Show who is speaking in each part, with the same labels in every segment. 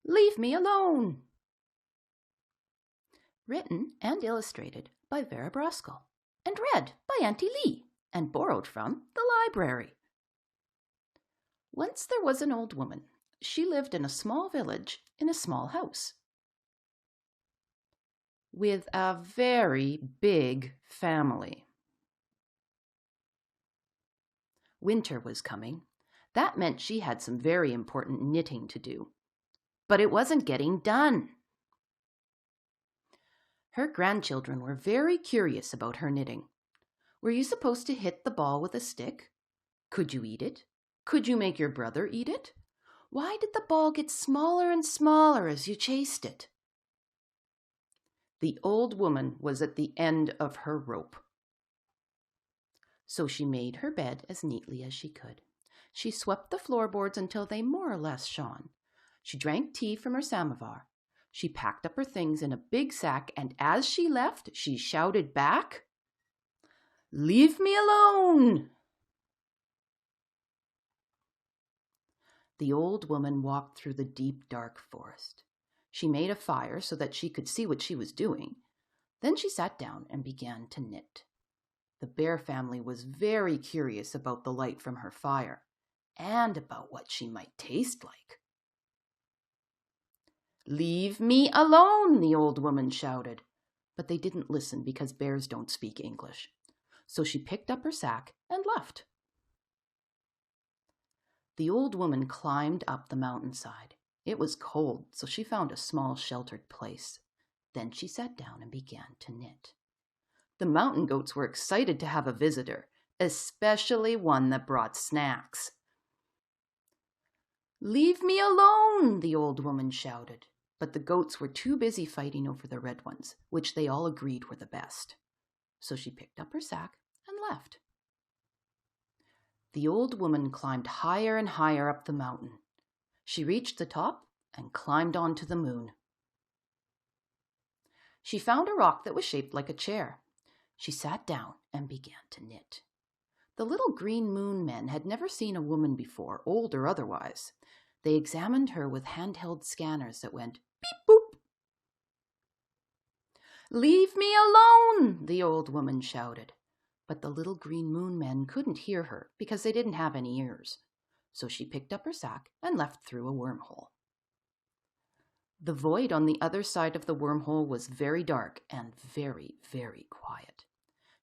Speaker 1: Leave me alone. Written and illustrated by Vera Brosgol, and read by Auntie Lee, and borrowed from the library. Once there was an old woman. She lived in a small village in a small house with a very big family. Winter was coming. That meant she had some very important knitting to do. But it wasn't getting done. Her grandchildren were very curious about her knitting. Were you supposed to hit the ball with a stick? Could you eat it? Could you make your brother eat it? Why did the ball get smaller and smaller as you chased it? The old woman was at the end of her rope. So she made her bed as neatly as she could. She swept the floorboards until they more or less shone. She drank tea from her samovar. She packed up her things in a big sack, and as she left, she shouted back, "Leave me alone!" The old woman walked through the deep, dark forest. She made a fire so that she could see what she was doing. Then she sat down and began to knit. The bear family was very curious about the light from her fire and about what she might taste like. "Leave me alone," the old woman shouted. But they didn't listen because bears don't speak English. So she picked up her sack and left. The old woman climbed up the mountainside. It was cold, so she found a small sheltered place. Then she sat down and began to knit. The mountain goats were excited to have a visitor, especially one that brought snacks. "Leave me alone," the old woman shouted. But the goats were too busy fighting over the red ones, which they all agreed were the best. So she picked up her sack and left. The old woman climbed higher and higher up the mountain. She reached the top and climbed onto the moon. She found a rock that was shaped like a chair. She sat down and began to knit. The little green moon men had never seen a woman before, old or otherwise. They examined her with handheld scanners that went beep boop. "Leave me alone," the old woman shouted. But the little green moon men couldn't hear her because they didn't have any ears. So she picked up her sack and left through a wormhole. The void on the other side of the wormhole was very dark and very, very quiet.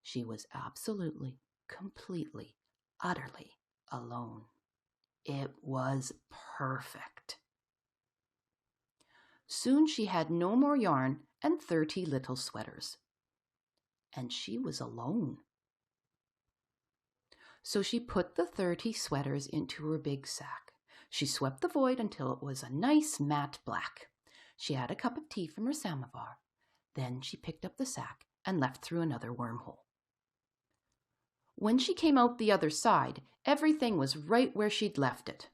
Speaker 1: She was absolutely, completely, utterly alone. It was perfect. Soon she had no more yarn and 30 little sweaters. And she was alone. So she put the 30 sweaters into her big sack. She swept the void until it was a nice matte black. She had a cup of tea from her samovar. Then she picked up the sack and left through another wormhole. When she came out the other side, everything was right where she'd left it.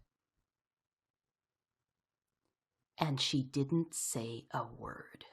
Speaker 1: And she didn't say a word.